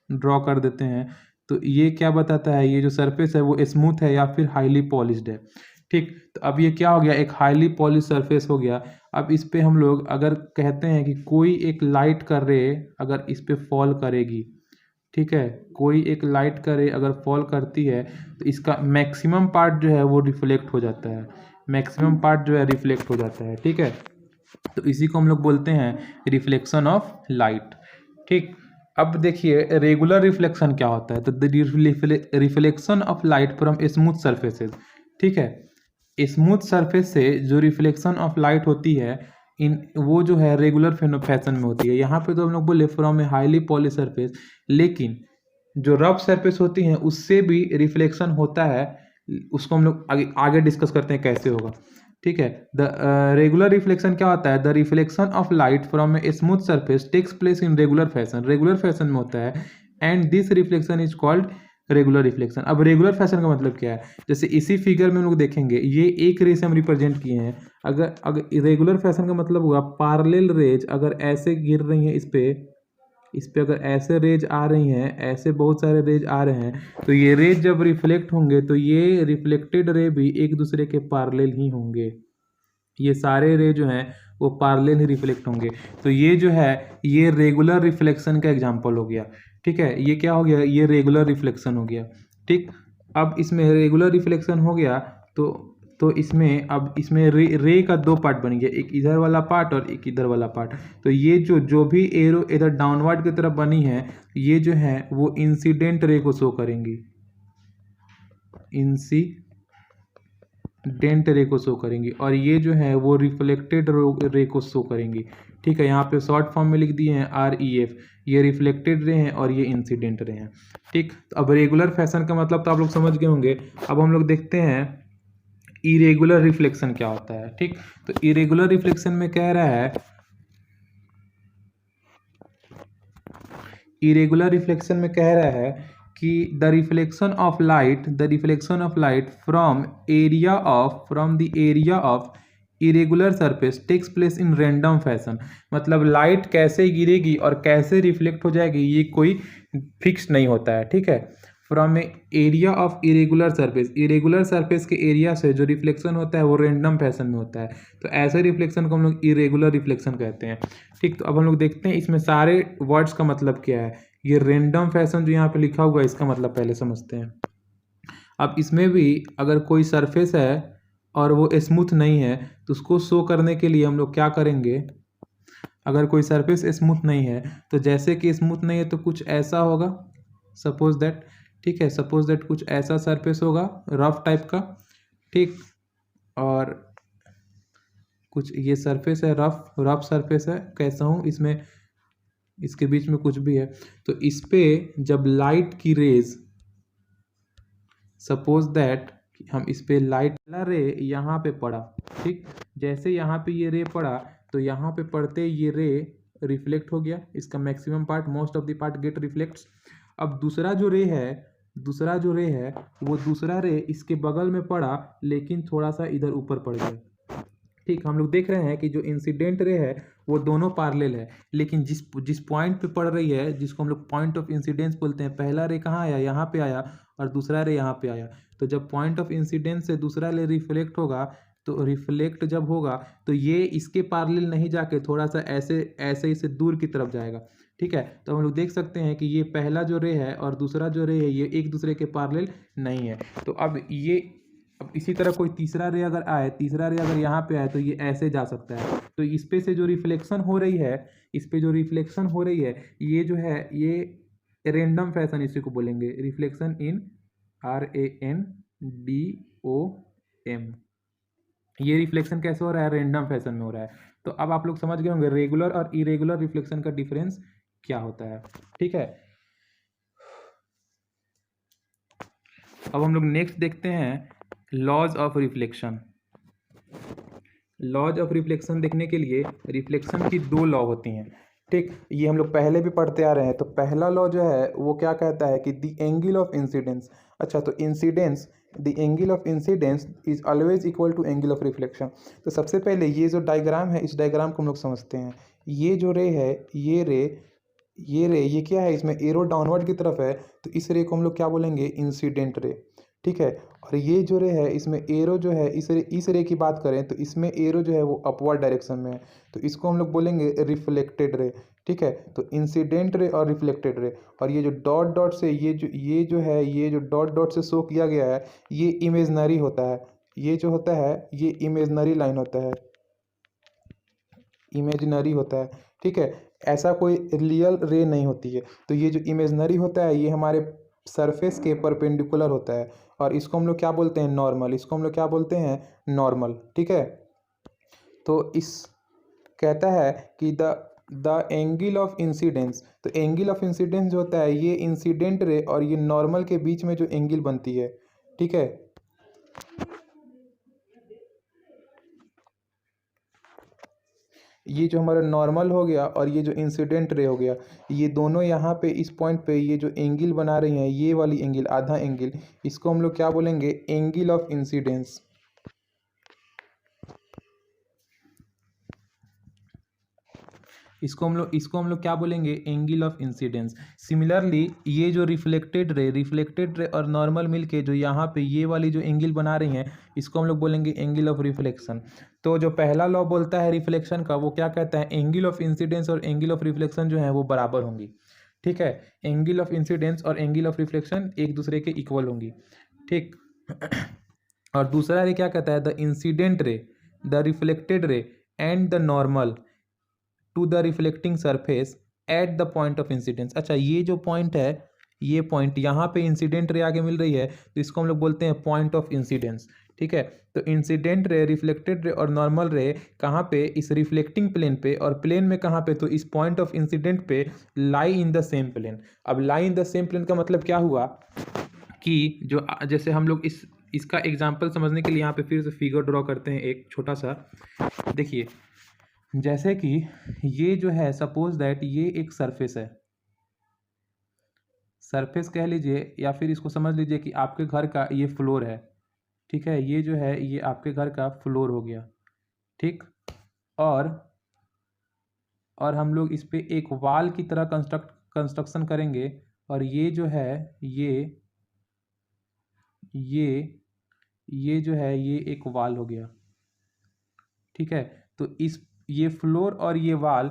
ड्रॉ कर देते हैं। तो ये क्या बताता है, ये जो सरफेस है वो स्मूथ है या फिर हाईली पॉलिश्ड है। ठीक, तो अब ये क्या हो गया, एक हाईली पॉलिश सरफेस हो गया। अब इस पे हम लोग अगर कहते हैं कि कोई एक लाइट का रे अगर इस पे फॉल करेगी, ठीक है, कोई एक लाइट का रे अगर फॉल करती है तो इसका मैक्सिमम पार्ट जो है वो रिफ्लेक्ट हो जाता है, मैक्सिमम पार्ट जो है रिफ्लेक्ट हो जाता है। ठीक है, तो इसी को हम लोग बोलते हैं रिफ्लेक्शन ऑफ लाइट। ठीक, अब देखिए रेगुलर रिफ्लेक्शन क्या होता है, तो reflection of light from smooth surfaces. ठीक है, स्मूथ सरफेस से जो रिफ्लेक्शन ऑफ लाइट होती है इन वो जो है रेगुलर फैशन में होती है। यहाँ पे तो हम लोग बोले from a highly polish surface, लेकिन जो रफ सरफेस होती हैं उससे भी रिफ्लेक्शन होता है, उसको हम लोग आगे आगे डिस्कस करते हैं कैसे होगा। ठीक है, द रेगुलर रिफ्लेक्शन क्या होता है, the reflection of light from a smooth surface takes place in regular fashion, regular fashion में होता है, and this reflection is called regular reflection. अब रेगुलर फैशन का मतलब क्या है, जैसे इसी फिगर में हम लोग देखेंगे ये एक रे से हम रिप्रेजेंट किए हैं। अगर रेगुलर फैशन का मतलब हुआ पैरेलल रेज अगर ऐसे गिर रही हैं इस पे अगर ऐसे रेज आ रही हैं, ऐसे बहुत सारे रेज आ रहे हैं, तो ये रेज जब रिफ्लेक्ट होंगे तो ये रिफ्लेक्टेड रे भी एक दूसरे के पैरेलल ही होंगे, ये सारे रे जो हैं वो पैरेलल ही रिफ्लेक्ट होंगे। तो ये जो है ये रेगुलर रिफ्लेक्शन का एग्जांपल हो गया। ठीक है, ये क्या हो गया, ये रेगुलर रिफ्लेक्शन हो गया। ठीक, अब इसमें रेगुलर रिफ्लेक्शन हो गया तो इसमें अब इसमें रे का दो पार्ट बन गया, एक इधर वाला पार्ट और एक इधर वाला पार्ट। तो ये जो भी एरो इधर डाउनवर्ड की तरफ बनी है ये जो है वो इंसिडेंट रे को शो करेंगी, इंसिडेंट रे को शो करेंगी, और ये जो है वो रिफ्लेक्टेड रे को शो करेंगी। ठीक है, यहाँ पे शॉर्ट फॉर्म में लिख दिए हैं REF, ये रिफ्लेक्टेड रे हैं और ये इंसिडेंट रे हैं। ठीक, तो अब रेगुलर फैशन का मतलब तो आप लोग समझ गए होंगे। अब हम लोग देखते हैं इरेगुलर रिफ्लेक्शन क्या होता है। ठीक, तो इरेगुलर रिफ्लेक्शन में कह रहा है, इरेगुलर रिफ्लेक्शन में कह रहा है कि the reflection of light from the area of irregular surface takes place in random fashion. मतलब लाइट कैसे गिरेगी और कैसे रिफ्लेक्ट हो जाएगी ये कोई फिक्स नहीं होता है। ठीक है, from area of irregular surface के एरिया से जो रिफ्लेक्शन होता है वो रैंडम फैशन में होता है, तो ऐसे रिफ्लेक्शन को हम लोग इरेगुलर रिफ्लेक्शन कहते हैं। ठीक, तो अब हम लोग देखते हैं इसमें सारे वर्ड्स का मतलब क्या है। ये रैंडम फैशन जो यहाँ पे लिखा हुआ है इसका मतलब पहले समझते हैं। अब इसमें भी अगर कोई सरफेस है और वो स्मूथ नहीं है तो उसको शो करने के लिए हम लोग क्या करेंगे, अगर कोई सरफेस स्मूथ नहीं है तो जैसे कि स्मूथ नहीं है तो कुछ ऐसा होगा, सपोज दैट, ठीक है, सपोज दैट कुछ ऐसा सरफेस होगा रफ टाइप का। ठीक, और कुछ ये सरफेस है रफ सरफेस है, कैसा हूँ इसमें इसके बीच में कुछ भी है, तो इस पे जब लाइट की रेज, सपोज दैट हम इस पे लाइट वाला रे यहाँ पे पड़ा। ठीक, जैसे यहाँ पे ये रे पड़ा तो यहाँ पे पड़ते ये रे रिफ्लेक्ट हो गया, इसका maximum part, most of the part get reflects. अब दूसरा जो रे है दूसरा जो रे है वो दूसरा रे इसके बगल में पड़ा लेकिन थोड़ा सा इधर ऊपर पड़ गया। ठीक, हम लोग देख रहे हैं कि जो इंसिडेंट रे है वो दोनों पैरेलल है, लेकिन जिस जिस पॉइंट पे पड़ रही है, जिसको हम लोग पॉइंट ऑफ इंसिडेंस बोलते हैं, पहला रे कहाँ आया, यहाँ पे आया, और दूसरा रे यहाँ पे आया। तो जब पॉइंट ऑफ इंसिडेंस से दूसरा रे रिफ्लेक्ट होगा, तो रिफ्लेक्ट जब होगा तो ये इसके पैरेलल नहीं जाके थोड़ा सा ऐसे ऐसे इसे दूर की तरफ जाएगा। ठीक है, तो हम लोग देख सकते हैं कि ये पहला जो रे है और दूसरा जो रे है ये एक दूसरे के पैरेलल नहीं है। तो अब इसी तरह कोई तीसरा रे अगर आए, तीसरा रे अगर यहाँ पे आए तो ये ऐसे जा सकता है। तो इस पे से जो रिफ्लेक्शन हो रही है, इस पे जो रिफ्लेक्शन हो रही है, ये जो है ये रेंडम फैशन इसी को बोलेंगे, रिफ्लेक्शन इन RANDOM। ये रिफ्लेक्शन कैसे हो रहा है, रेंडम फैशन में हो रहा है। तो अब आप लोग समझ गए होंगे रेगुलर और इरेगुलर रिफ्लेक्शन का डिफरेंस क्या होता है। ठीक है, अब हम लोग नेक्स्ट देखते हैं laws of reflection. Laws of reflection देखने के लिए रिफ्लेक्शन की दो लॉ होती हैं। ठीक, ये हम लोग पहले भी पढ़ते आ रहे हैं। तो पहला लॉ जो है वो क्या कहता है कि द एंगल ऑफ इंसिडेंस, अच्छा तो incidence, the angle of incidence is always equal to angle of reflection. तो सबसे पहले ये जो डायग्राम है, इस डायग्राम को हम लोग समझते हैं। ये जो रे है, ये क्या है, इसमें एरो डाउनवर्ड की तरफ है, तो इस रे को हम लोग क्या बोलेंगे, इंसिडेंट रे। ठीक है, और ये जो रे है इसमें एरो जो है, इस रे की बात करें तो इसमें एरो जो है वो अपवर्ड डायरेक्शन में है, तो इसको हम लोग बोलेंगे रिफ्लेक्टेड रे। ठीक है, तो इंसिडेंट रे और रिफ्लेक्टेड रे, और ये जो डॉट डॉट से ये जो डॉट डॉट से शो किया गया है ये इमेजनरी होता है। ये जो होता है ये इमेजनरी लाइन होता है, इमेजिनरी होता है। ठीक है, ऐसा कोई रियल रे नहीं होती है। तो ये जो इमेजनरी होता है ये हमारे सरफेस के परपेंडिकुलर होता है, और इसको हम लोग क्या बोलते हैं, नॉर्मल। इसको हम लोग क्या बोलते हैं, नॉर्मल। ठीक है, तो इस कहता है कि द एंगल ऑफ इंसिडेंस, तो एंगल ऑफ इंसिडेंस जो होता है ये इंसिडेंट रे और ये नॉर्मल के बीच में जो एंगल बनती है। ठीक है, ये जो हमारा नॉर्मल हो गया और ये जो इंसिडेंट रे हो गया, ये दोनों यहाँ पे इस पॉइंट पे ये जो एंगल बना रही हैं, ये वाली एंगल, आधा एंगल, इसको हम लोग क्या बोलेंगे, एंगल ऑफ इंसिडेंस। इसको हम लोग क्या बोलेंगे, एंगल ऑफ इंसिडेंस। सिमिलरली ये जो रिफ्लेक्टेड रे और नॉर्मल मिलके जो यहाँ पे ये वाली जो एंगल बना रही हैं, इसको हम लोग बोलेंगे एंगल ऑफ रिफ्लेक्शन। तो जो पहला लॉ बोलता है रिफ्लेक्शन का, वो क्या कहता है, एंगल ऑफ इंसिडेंस और एंगल ऑफ रिफ्लेक्शन जो है वो बराबर होंगी। ठीक है, एंगल ऑफ इंसिडेंस और एंगल ऑफ रिफ्लेक्शन एक दूसरे के इक्वल होंगी। ठीक, और दूसरा रे क्या कहता है, the incident ray, the reflected ray and the normal to the reflecting surface at the point of incidence. अच्छा, ये जो पॉइंट है, ये पॉइंट यहाँ पे इंसिडेंट रे आगे मिल रही है, तो इसको हम लोग बोलते हैं पॉइंट ऑफ इंसिडेंस। ठीक है, तो इंसिडेंट रे, रिफ्लेक्टेड रे और नॉर्मल रे कहाँ पे, इस रिफ्लेक्टिंग प्लेन पे, और प्लेन में कहाँ पे, तो इस पॉइंट ऑफ इंसिडेंट पे लाई इन द सेम प्लेन। अब लाई इन द सेम प्लेन का मतलब क्या हुआ कि जो जैसे हम लोग इसका एग्जाम्पल समझने के लिए यहाँ पे फिर से फिगर ड्रॉ करते हैं एक छोटा सा। देखिए, जैसे कि ये जो है, सपोज दैट ये एक सरफेस है, सरफेस कह लीजिए, या फिर इसको समझ लीजिए कि आपके घर का ये फ्लोर है। ठीक है, ये जो है ये आपके घर का फ्लोर हो गया। ठीक, और और हम लोग इस पे एक वाल की तरह कंस्ट्रक्शन करेंगे, और ये जो है ये ये जो है ये एक वाल हो गया। ठीक है, तो ये फ्लोर और ये वाल,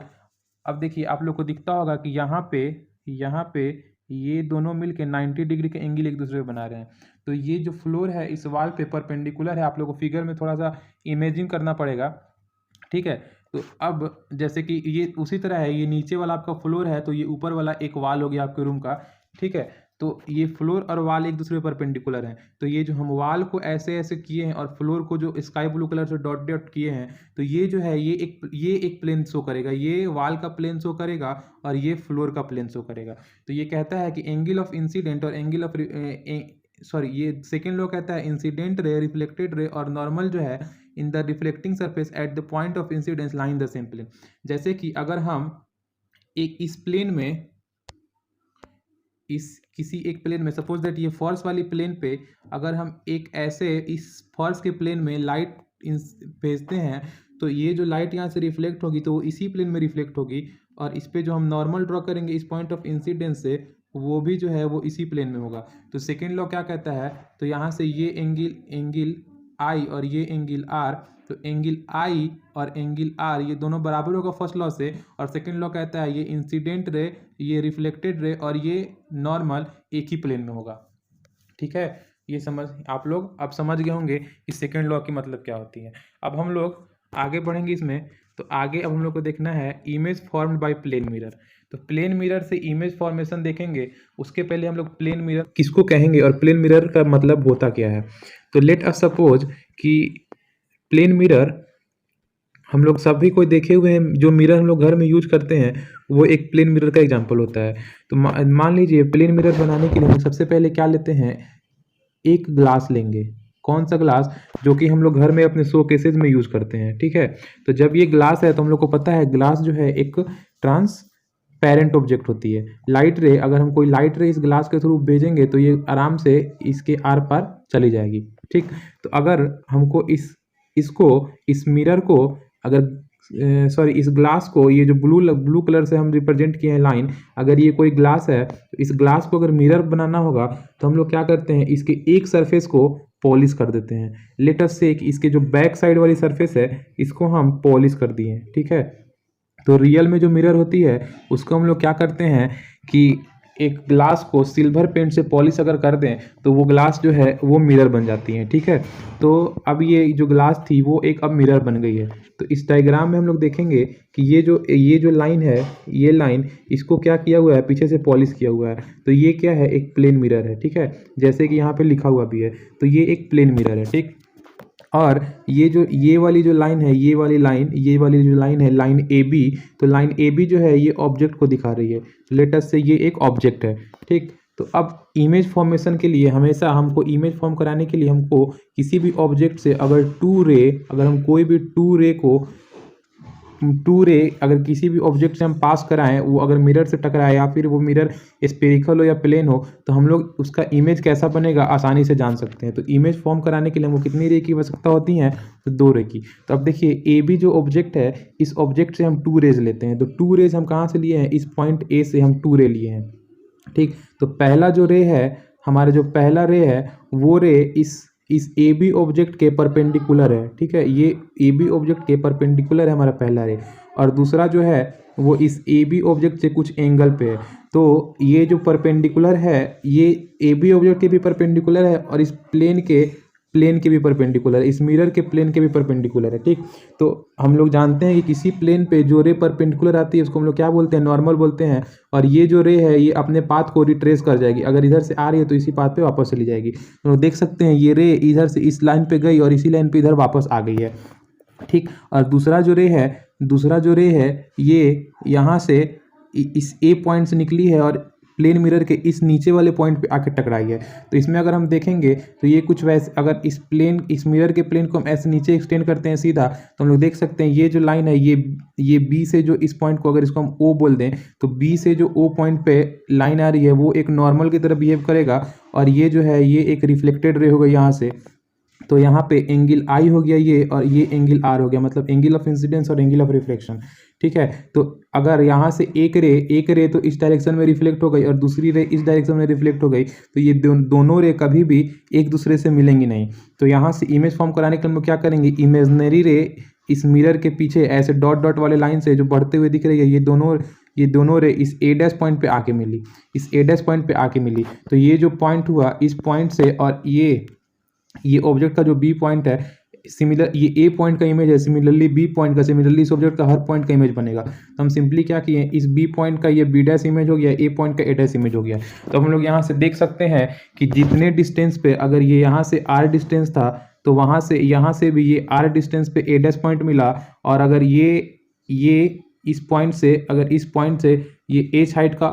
अब देखिए आप लोग को दिखता होगा कि यहाँ पे ये दोनों मिलके 90 डिग्री के एंगल एक दूसरे पे बना रहे हैं। तो ये जो फ्लोर है इस वाल पे परपेंडिकुलर है, आप लोग को फिगर में थोड़ा सा इमेजिन करना पड़ेगा। ठीक है, तो अब जैसे कि ये उसी तरह है, ये नीचे वाला आपका फ्लोर है, तो ये ऊपर वाला एक वाल हो गया आपके रूम का। ठीक है, तो ये फ्लोर और वाल एक दूसरे पर परपेंडिकुलर हैं, तो ये जो हम वाल को ऐसे ऐसे किए हैं और फ्लोर को जो स्काई ब्लू कलर से डॉट डॉट किए हैं, तो ये जो है ये एक प्लेन शो करेगा, ये वाल का प्लेन शो करेगा और ये फ्लोर का प्लेन शो करेगा। तो ये कहता है कि एंगल ऑफ इंसिडेंट और एंगल ऑफ ये सेकेंड लॉ कहता है इंसिडेंट रे, रिफ्लेक्टेड रे और नॉर्मल जो है in the reflecting surface at the point of incidence line the same plane. जैसे कि अगर हम एक इस प्लेन में इस किसी एक प्लेन में, सपोज दैट ये फर्श वाली प्लेन पे अगर हम एक ऐसे इस फर्श के प्लेन में लाइट भेजते हैं तो ये जो लाइट यहाँ से रिफ्लेक्ट होगी तो वो इसी प्लेन में रिफ्लेक्ट होगी, और इस पे जो हम नॉर्मल ड्रॉ करेंगे इस पॉइंट ऑफ इंसिडेंस से वो भी जो है वो इसी प्लेन में होगा। तो सेकेंड लॉ क्या कहता है, तो यहाँ से ये एंगल आई और ये एंगल आर, तो एंगल आई और एंगल आर ये दोनों बराबर होगा फर्स्ट लॉ से, और सेकंड लॉ कहता है ये इंसिडेंट रे, ये रिफ्लेक्टेड रे और ये नॉर्मल एक ही प्लेन में होगा। ठीक है, ये समझ आप लोग अब समझ गए होंगे कि सेकंड लॉ की मतलब क्या होती है। अब हम लोग आगे बढ़ेंगे इसमें, तो आगे अब हम लोग को देखना है image formed by plane mirror. तो प्लेन मिरर से इमेज फॉर्मेशन देखेंगे, उसके पहले हम लोग प्लेन मिरर किसको कहेंगे और प्लेन मिरर का मतलब होता क्या है। तो लेट अस सपोज कि प्लेन मिरर हम लोग सभी कोई देखे हुए हैं, जो मिरर हम लोग घर में यूज करते हैं वो एक प्लेन मिरर का एग्जांपल होता है। तो मान लीजिए प्लेन मिरर बनाने के लिए हम सबसे पहले क्या लेते हैं, एक ग्लास लेंगे। कौन सा ग्लास, जो कि हम लोग घर में अपने शो केसेज में यूज करते हैं। ठीक है, तो जब ये ग्लास है तो हम लोग को पता है ग्लास जो है एक ट्रांसपेरेंट ऑब्जेक्ट होती है। लाइट रे, अगर हम कोई लाइट रे इस ग्लास के थ्रू भेजेंगे तो ये आराम से इसके आर पार चली जाएगी। ठीक, तो अगर हमको इस मिरर को अगर इस ग्लास को, ये जो ब्लू कलर से हम रिप्रेजेंट किए हैं लाइन, अगर ये कोई ग्लास है तो इस ग्लास को अगर मिरर बनाना होगा तो हम लोग क्या करते हैं, इसके एक सरफेस को पॉलिश कर देते हैं। लेट अस से इसके जो बैक साइड वाली सरफेस है इसको हम पॉलिश कर दिए। ठीक है, तो रियल में जो मिरर होती है उसको हम लोग क्या करते हैं कि एक ग्लास को सिल्वर पेंट से पॉलिश अगर कर दें तो वो ग्लास जो है वो मिरर बन जाती है। ठीक है, तो अब ये जो ग्लास थी वो एक अब मिरर बन गई है। तो इस डायग्राम में हम लोग देखेंगे कि ये जो लाइन है, ये लाइन इसको क्या किया हुआ है, पीछे से पॉलिश किया हुआ है। तो ये क्या है, एक प्लेन मिरर है। ठीक है, जैसे कि यहाँ पे लिखा हुआ भी है, तो ये एक प्लेन मिरर है। ठीक, और ये वाली जो लाइन है, ये वाली जो लाइन है लाइन ए बी, तो लाइन ए बी जो है ये ऑब्जेक्ट को दिखा रही है। लेट अस से ये एक ऑब्जेक्ट है। ठीक, तो अब इमेज फॉर्मेशन के लिए हमेशा हमको इमेज फॉर्म कराने के लिए हमको किसी भी ऑब्जेक्ट से अगर हम कोई भी टू रे अगर किसी भी ऑब्जेक्ट से हम पास कराएं, वो अगर मिरर से टकराए या फिर वो मिरर स्पेरिकल हो या प्लेन हो, तो हम लोग उसका इमेज कैसा बनेगा आसानी से जान सकते हैं। तो इमेज फॉर्म कराने के लिए हमको कितनी रे की आवश्यकता होती है, तो 2 रे की। तो अब देखिए ए बी जो ऑब्जेक्ट है, इस ऑब्जेक्ट से हम 2 रेज लेते हैं। तो 2 रेज हम कहाँ से लिए हैं, इस पॉइंट ए से हम 2 रे लिए हैं। ठीक, तो पहला जो रे है, हमारा जो पहला रे है वो रे इस ए बी ऑब्जेक्ट के परपेंडिकुलर है। ठीक है, ये ए बी ऑब्जेक्ट के परपेंडिकुलर है हमारा पहला रे, और दूसरा जो है वो इस ए बी ऑब्जेक्ट से कुछ एंगल पे है। तो ये जो परपेंडिकुलर है ये ए बी ऑब्जेक्ट के भी परपेंडिकुलर है और इस प्लेन के भी परपेंडिकुलर है, इस मिरर के प्लेन के भी परपेंडिकुलर है। ठीक, तो हम लोग जानते हैं कि किसी प्लेन पे जो रे परपेंडिकुलर आती है उसको हम लोग क्या बोलते हैं, नॉर्मल बोलते हैं। और ये जो रे है ये अपने पाथ को रिट्रेस कर जाएगी, अगर इधर से आ रही है तो इसी पाथ पे वापस चली जाएगी। तो देख सकते हैं ये रे इधर से इस लाइन पे गई और इसी लाइन पे इधर वापस आ गई है। ठीक, और दूसरा जो रे है ये यहाँ से इस ए पॉइंट से निकली है और प्लेन मिरर के इस नीचे वाले पॉइंट पे आके टकराई है। तो इसमें अगर हम देखेंगे तो ये कुछ वैसे, अगर इस मिरर के प्लेन को हम ऐसे नीचे एक्सटेंड करते हैं सीधा, तो हम लोग देख सकते हैं ये जो लाइन है ये बी से जो इस पॉइंट को अगर इसको हम ओ बोल दें, तो बी से जो ओ पॉइंट पे लाइन आ रही है वो एक नॉर्मल की तरह बिहेव करेगा, और ये जो है ये एक रिफ्लेक्टेड रे होगा यहाँ से। तो यहाँ पे एंगल आई हो गया ये, और ये एंगल आर हो गया, मतलब एंगल ऑफ इंसिडेंस और एंगल ऑफ रिफ्लेक्शन। ठीक है, तो अगर यहाँ से एक रे तो इस डायरेक्शन में रिफ्लेक्ट हो गई और दूसरी रे इस डायरेक्शन में रिफ्लेक्ट हो गई, तो ये दोनों रे कभी भी एक दूसरे से मिलेंगी नहीं। तो यहाँ से इमेज फॉर्म कराने के लिए हम लोग क्या करेंगे, इमेजनरी रे इस मिरर के पीछे ऐसे डॉट डॉट वाले लाइन से जो बढ़ते हुए दिख रही है, ये दोनों रे इस ए डैश पॉइंट पे आके मिली। तो ये जो पॉइंट हुआ इस पॉइंट से, और ये ऑब्जेक्ट का जो बी पॉइंट है, सिमिलर ये ए पॉइंट का इमेज है, सिमिलरली बी पॉइंट का, सिमिलरली इस ऑब्जेक्ट का हर पॉइंट का इमेज बनेगा। तो हम सिंपली क्या किए, इस बी पॉइंट का ये बी डैश इमेज हो गया, ए पॉइंट का ए डैश इमेज हो गया। तो हम लोग यहाँ से देख सकते हैं कि जितने डिस्टेंस पे, अगर ये यहाँ से आर डिस्टेंस था तो वहाँ से यहाँ से भी ये आर डिस्टेंस पे ए डैश पॉइंट मिला, और अगर ये इस पॉइंट से ये एच हाइट का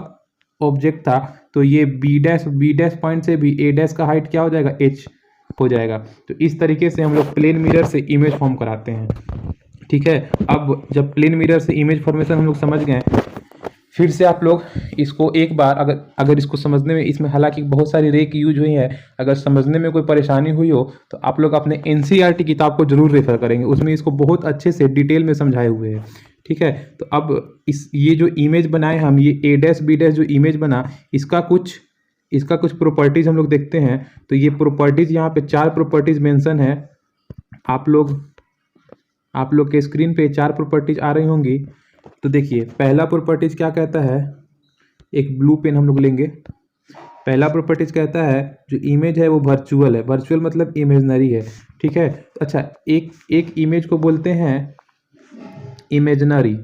ऑब्जेक्ट था, तो ये बी डैश पॉइंट से भी ए डैश का हाइट क्या हो जाएगा, एच हो जाएगा। तो इस तरीके से हम लोग प्लेन मिरर से इमेज फॉर्म कराते हैं। ठीक है, अब जब प्लेन मिरर से इमेज फॉर्मेशन हम लोग समझ गए, फिर से आप लोग इसको एक बार अगर इसको समझने में, इसमें हालांकि बहुत सारी रे की यूज हुई है, अगर समझने में कोई परेशानी हुई हो तो आप लोग अपने एनसीईआरटी किताब को जरूर रेफर करेंगे, उसमें इसको बहुत अच्छे से डिटेल में समझाए हुए हैं। ठीक है, तो अब ये जो इमेज बनाए हम, ये ए डैश बी डैश जो इमेज बना, इसका कुछ प्रॉपर्टीज हम लोग देखते हैं। तो ये प्रॉपर्टीज यहाँ पे 4 प्रॉपर्टीज मेंशन है। आप लोग के स्क्रीन पे 4 प्रॉपर्टीज आ रही होंगी। तो देखिए, पहला प्रॉपर्टीज क्या कहता है, एक ब्लू पेन हम लोग लेंगे। पहला प्रॉपर्टीज कहता है जो इमेज है वो वर्चुअल है। वर्चुअल मतलब इमेजनरी है। ठीक है, अच्छा, एक इमेज को बोलते हैं इमेजनरी,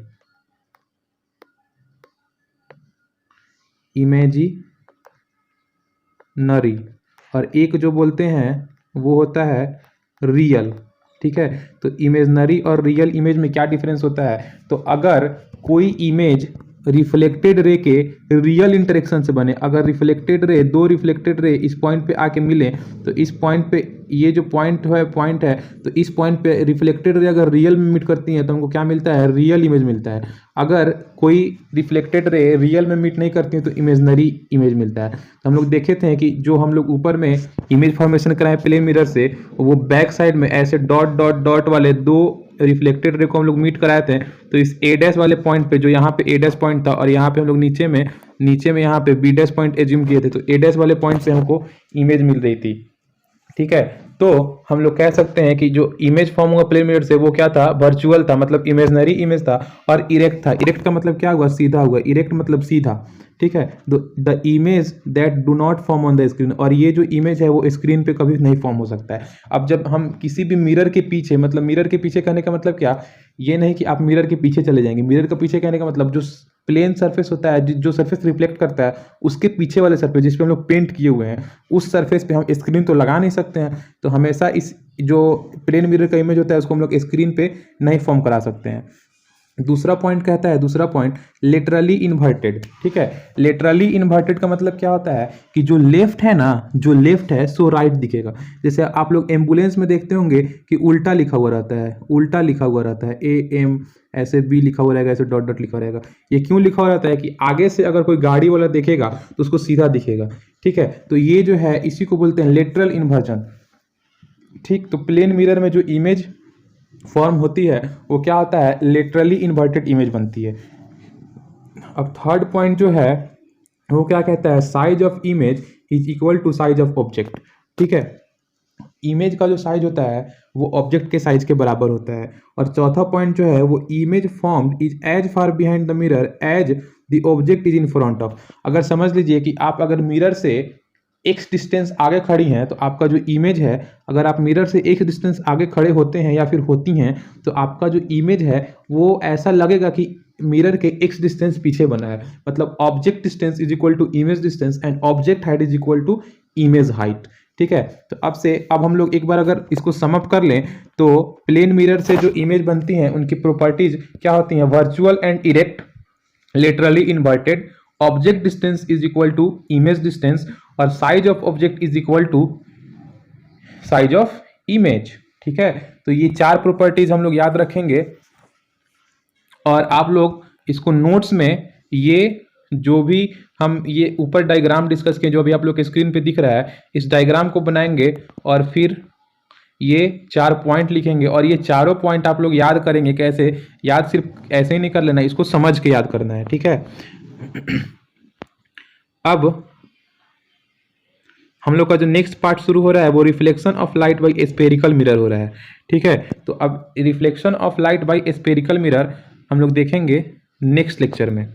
और एक जो बोलते हैं वो होता है रियल। ठीक है, तो इमेजनरी और रियल इमेज में क्या डिफरेंस होता है? तो अगर कोई इमेज रिफ्लेक्टेड रे के रियल इंटरेक्शन से बने, अगर रिफ्लेक्टेड रे, 2 रिफ्लेक्टेड रे इस पॉइंट पे आके मिले, तो इस पॉइंट पे ये जो पॉइंट है तो इस पॉइंट पे रिफ्लेक्टेड रे अगर रियल में मीट करती हैं तो हमको क्या मिलता है? रियल इमेज मिलता है। अगर कोई रिफ्लेक्टेड रे रियल में मीट नहीं करती है तो इमेजनरी इमेज मिलता है। तो हम लोग देखे थे कि जो हम लोग ऊपर में इमेज फॉर्मेशन कराए प्लेन मिरर से, वो बैक साइड में ऐसे डॉट डॉट डॉट वाले 2 रिफ्लेक्टेड रे को हम लोग मीट कराए थे। तो इस ए डैश वाले पॉइंट पे, जो यहाँ पे ए डैश पॉइंट था और यहाँ पे हम लोग नीचे में यहाँ पे बी डैश पॉइंट एज्यूम किए थे, तो ए डैश वाले पॉइंट से हमको इमेज मिल रही थी। ठीक है, तो हम लोग कह सकते हैं कि जो इमेज फॉर्म हुआ प्लेन मिरर से वो क्या था? वर्चुअल था, मतलब इमेजनरी इमेज था। और इरेक्ट था। इरेक्ट का मतलब क्या हुआ? सीधा हुआ। इरेक्ट मतलब सीधा। ठीक है, the image that do not form on the screen, और ये जो इमेज है वो स्क्रीन पे कभी नहीं फॉर्म हो सकता है। अब जब हम किसी भी मिरर के पीछे, मतलब मिरर के पीछे कहने का मतलब क्या, ये नहीं कि आप मिरर के पीछे चले जाएंगे। मिरर के पीछे कहने का मतलब जो प्लेन सरफेस होता है, जो सरफेस रिफ्लेक्ट करता है, उसके पीछे वाले सरफेस जिस पे हम लोग पेंट किए हुए हैं, उस सरफेस पे हम स्क्रीन तो लगा नहीं सकते हैं। तो हमेशा इस जो प्लेन मिरर का इमेज होता है उसको हम लोग स्क्रीन पे नहीं फॉर्म करा सकते हैं। दूसरा पॉइंट कहता है, दूसरा पॉइंट लेटरली इन्वर्टेड। ठीक है, लेटरली इन्वर्टेड का मतलब क्या होता है कि जो लेफ्ट है ना, जो लेफ्ट है सो राइट दिखेगा। जैसे आप लोग एम्बुलेंस में देखते होंगे कि उल्टा लिखा हुआ रहता है, उल्टा लिखा हुआ रहता है, AM ऐसे B लिखा हुआ रहेगा, ऐसे डॉट डॉट लिखा रहेगा। ये क्यों लिखा हुआ रहता है? कि आगे से अगर कोई गाड़ी वाला देखेगा तो उसको सीधा दिखेगा। ठीक है, तो ये जो है इसी को बोलते हैं लेटरल इन्वर्जन। ठीक, तो प्लेन मिरर में जो इमेज फॉर्म होती है वो क्या होता है? लेटरली इन्वर्टेड इमेज बनती है। अब थर्ड पॉइंट जो है वो क्या कहता है? Size of image is equal to size of object. ठीक है, इमेज का जो साइज होता है वो ऑब्जेक्ट के साइज के बराबर होता है। और चौथा पॉइंट जो है वो image formed is as far behind the mirror as the object is in front of. अगर समझ लीजिए कि आप अगर मिरर से x डिस्टेंस आगे खड़ी हैं तो आपका जो इमेज है, अगर आप मिरर से x डिस्टेंस आगे खड़े होते हैं या फिर होती हैं तो आपका जो इमेज है वो ऐसा लगेगा कि मिरर के x डिस्टेंस पीछे बना है। मतलब object distance is equal to image distance and object height is equal to image height. ठीक है, तो अब हम लोग एक बार अगर इसको सम अप कर लें तो प्लेन मिरर से जो इमेज बनती हैं उनकी प्रॉपर्टीज क्या होती हैं? Virtual and erect, laterally inverted, object distance is equal to image distance, और size of object is equal to size of image. ठीक है, तो ये 4 प्रॉपर्टीज हम लोग याद रखेंगे। और आप लोग इसको नोट्स में ये जो भी हम ये ऊपर डायग्राम डिस्कस किए, जो अभी आप लोग के स्क्रीन पे दिख रहा है, इस डायग्राम को बनाएंगे और फिर ये 4 पॉइंट लिखेंगे। और ये चारों पॉइंट आप लोग याद करेंगे। कैसे याद? सिर्फ ऐसे ही नहीं कर लेना, इसको समझ के याद करना है। ठीक है, अब हम लोग का जो नेक्स्ट पार्ट शुरू हो रहा है वो reflection of light by spherical mirror हो रहा है। ठीक है, तो अब reflection of light by spherical mirror हम लोग देखेंगे नेक्स्ट लेक्चर में।